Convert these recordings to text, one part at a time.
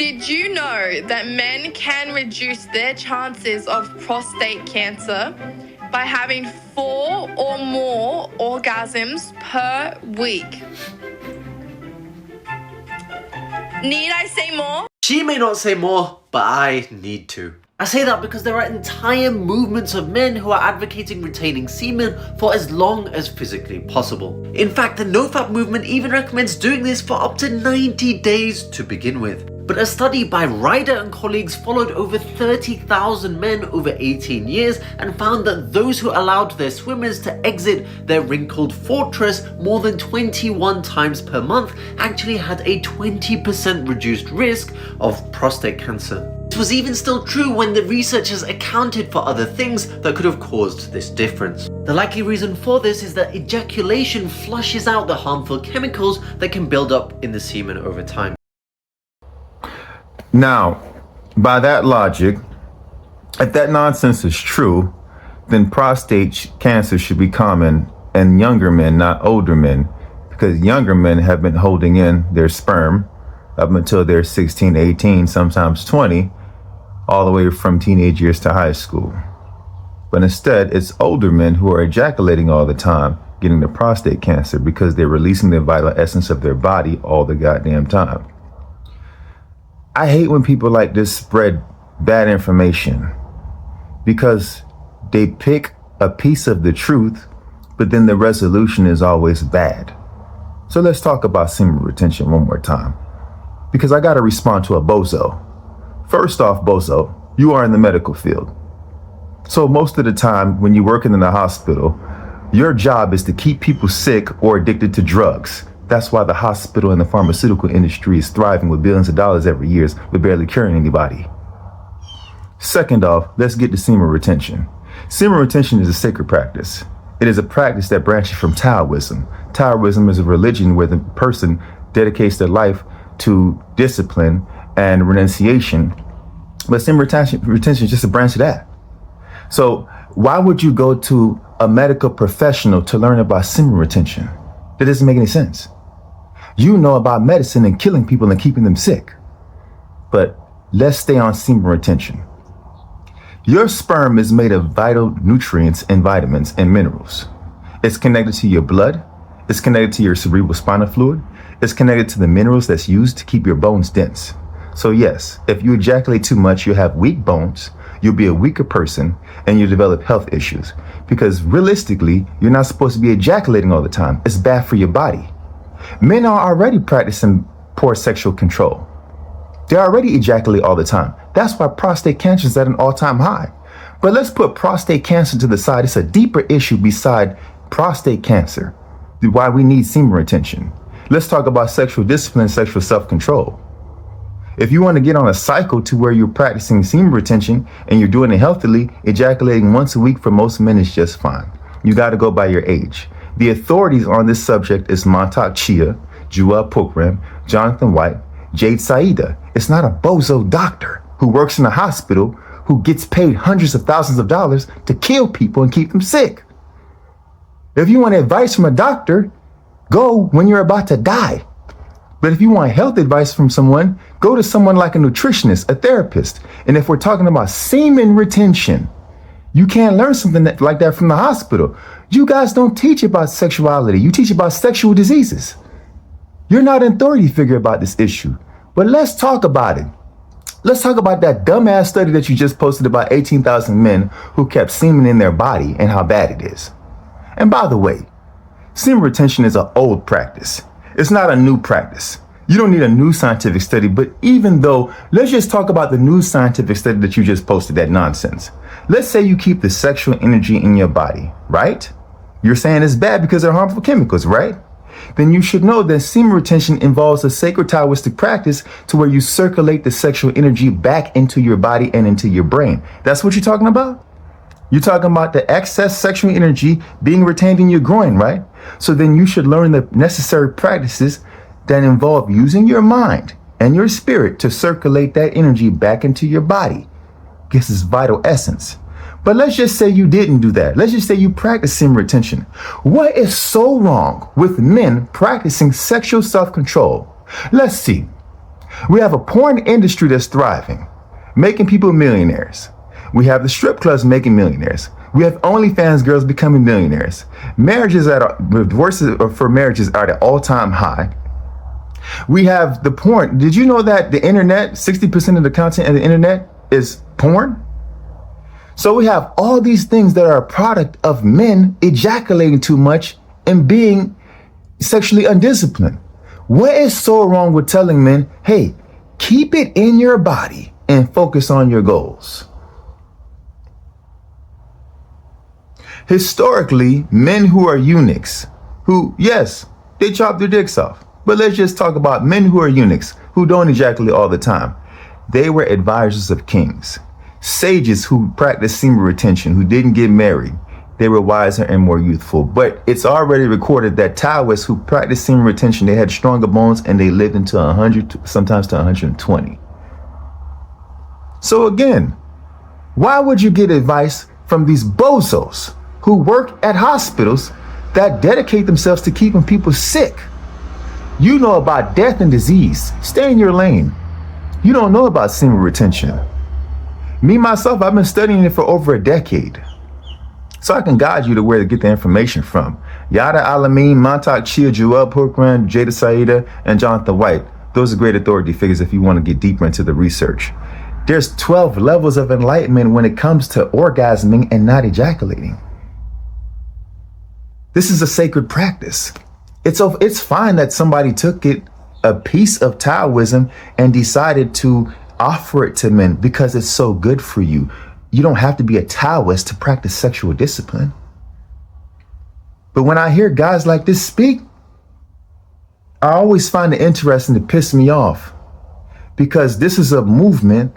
Did you know that men can reduce their chances of prostate cancer by having 4 or more orgasms per week? Need I say more? She may not say more, but I need to. I say that because there are entire movements of men who are advocating retaining semen for as long as physically possible. In fact, the NoFap movement even recommends doing this for up to 90 days to begin with. But a study by Ryder and colleagues followed over 30,000 men over 18 years and found that those who allowed their swimmers to exit their wrinkled fortress more than 21 times per month actually had a 20% reduced risk of prostate cancer. This was even still true when the researchers accounted for other things that could have caused this difference. The likely reason for this is that ejaculation flushes out the harmful chemicals that can build up in the semen over time. Now, by that logic, if that nonsense is true, then prostate cancer should be common in younger men, not older men, because younger men have been holding in their sperm up until they're 16, 18, sometimes 20, all the way from teenage years to high school. But instead, it's older men who are ejaculating all the time, getting the prostate cancer because they're releasing the vital essence of their body all the goddamn time. I hate when people like this spread bad information because they pick a piece of the truth, but then the resolution is always bad. So let's talk about semen retention one more time, because I got to respond to a bozo. First off, bozo, you are in the medical field. So most of the time when you're working in the hospital, your job is to keep people sick or addicted to drugs. That's why the hospital and the pharmaceutical industry is thriving with billions of dollars every year, but barely curing anybody. Second off, let's get to semen retention. Semen retention is a sacred practice. It is a practice that branches from Taoism. Taoism is a religion where the person dedicates their life to discipline and renunciation. But semen retention is just a branch of that. So why would you go to a medical professional to learn about semen retention? That doesn't make any sense. You know about medicine and killing people and keeping them sick. But let's stay on semen retention. Your sperm is made of vital nutrients and vitamins and minerals. It's connected to your blood. It's connected to your cerebral spinal fluid. It's connected to the minerals that's used to keep your bones dense. So yes, if you ejaculate too much, you'll have weak bones, you'll be a weaker person, and you'll develop health issues. Because realistically, you're not supposed to be ejaculating all the time. It's bad for your body. Men are already practicing poor sexual control. They already ejaculate all the time. That's why prostate cancer is at an all-time high. But let's put prostate cancer to the side. It's a deeper issue beside prostate cancer, why we need semen retention. Let's talk about sexual discipline, sexual self-control. If you want to get on a cycle to where you're practicing semen retention and you're doing it healthily, ejaculating once a week for most men is just fine. You got to go by your age. The authorities on this subject is Montauk Chia, Joel Pokram, Jonathan White, Jade Saida. It's not a bozo doctor who works in a hospital who gets paid hundreds of thousands of dollars to kill people and keep them sick. If you want advice from a doctor, go when you're about to die. But if you want health advice from someone, go to someone like a nutritionist, a therapist. And if we're talking about semen retention, you can't learn something like that from the hospital. You guys don't teach about sexuality. You teach about sexual diseases. You're not an authority figure about this issue. But let's talk about it. Let's talk about that dumbass study that you just posted about 18,000 men who kept semen in their body and how bad it is. And by the way, semen retention is an old practice. It's not a new practice. You don't need a new scientific study, but even though, let's just talk about the new scientific study that you just posted, that nonsense. Let's say you keep the sexual energy in your body, right? You're saying it's bad because they're harmful chemicals, right? Then you should know that semen retention involves a sacred Taoistic practice to where you circulate the sexual energy back into your body and into your brain. That's what you're talking about? You're talking about the excess sexual energy being retained in your groin, right? So then you should learn the necessary practices that involve using your mind and your spirit to circulate that energy back into your body. This is vital essence. But let's just say you didn't do that. Let's just say you practice semen retention. What is so wrong with men practicing sexual self-control? Let's see. We have a porn industry that's thriving, making people millionaires. We have the strip clubs making millionaires. We have OnlyFans girls becoming millionaires. Divorces for marriages are at an all-time high. We have the porn. Did you know that the internet, 60% of the content of the internet is porn? So we have all these things that are a product of men ejaculating too much and being sexually undisciplined. What is so wrong with telling men, hey, keep it in your body and focus on your goals? Historically, men who are eunuchs, who, yes, they chop their dicks off. But let's just talk about men who are eunuchs, who don't ejaculate all the time. They were advisors of kings, sages who practiced semen retention, who didn't get married. They were wiser and more youthful. But it's already recorded that Taoists who practiced semen retention, they had stronger bones and they lived into 100, sometimes to 120. So again, why would you get advice from these bozos who work at hospitals that dedicate themselves to keeping people sick? You know about death and disease. Stay in your lane. You don't know about semen retention. Me, myself, I've been studying it for over a decade. So I can guide you to where to get the information from. Yada Alameen, Montauk Chia, Joel Pokran, Jada Saida, and Jonathan White. Those are great authority figures if you want to get deeper into the research. There's 12 levels of enlightenment when it comes to orgasming and not ejaculating. This is a sacred practice. It's fine that somebody took a piece of Taoism and decided to offer it to men because it's so good for you. You don't have to be a Taoist to practice sexual discipline. But when I hear guys like this speak, I always find it interesting to piss me off, because this is a movement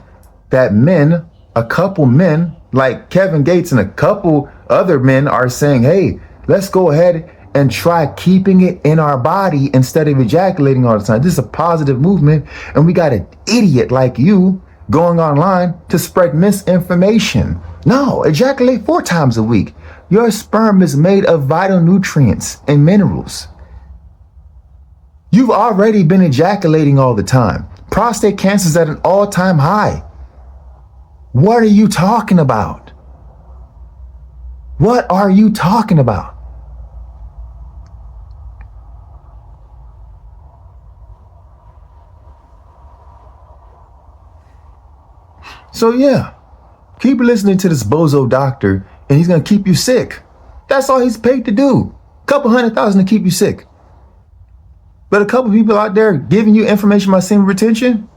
that men, a couple men like Kevin Gates and a couple other men are saying, hey, let's go ahead and try keeping it in our body instead of ejaculating all the time. This is a positive movement, and we got an idiot like you going online to spread misinformation. No, ejaculate 4 times a week. Your sperm is made of vital nutrients and minerals. You've already been ejaculating all the time. Prostate cancer is at an all-time high. What are you talking about? What are you talking about? So yeah, keep listening to this bozo doctor and he's going to keep you sick. That's all he's paid to do. Couple $100,000 to keep you sick. But a couple people out there giving you information about semen retention,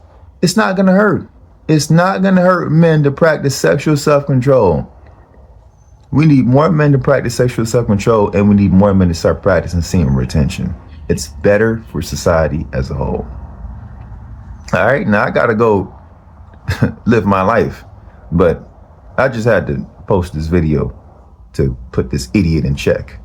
it's not going to hurt. It's not going to hurt men to practice sexual self-control. We need more men to practice sexual self-control, and we need more men to start practicing semen retention. It's better for society as a whole. All right, now I got to go live my life, but I just had to post this video to put this idiot in check.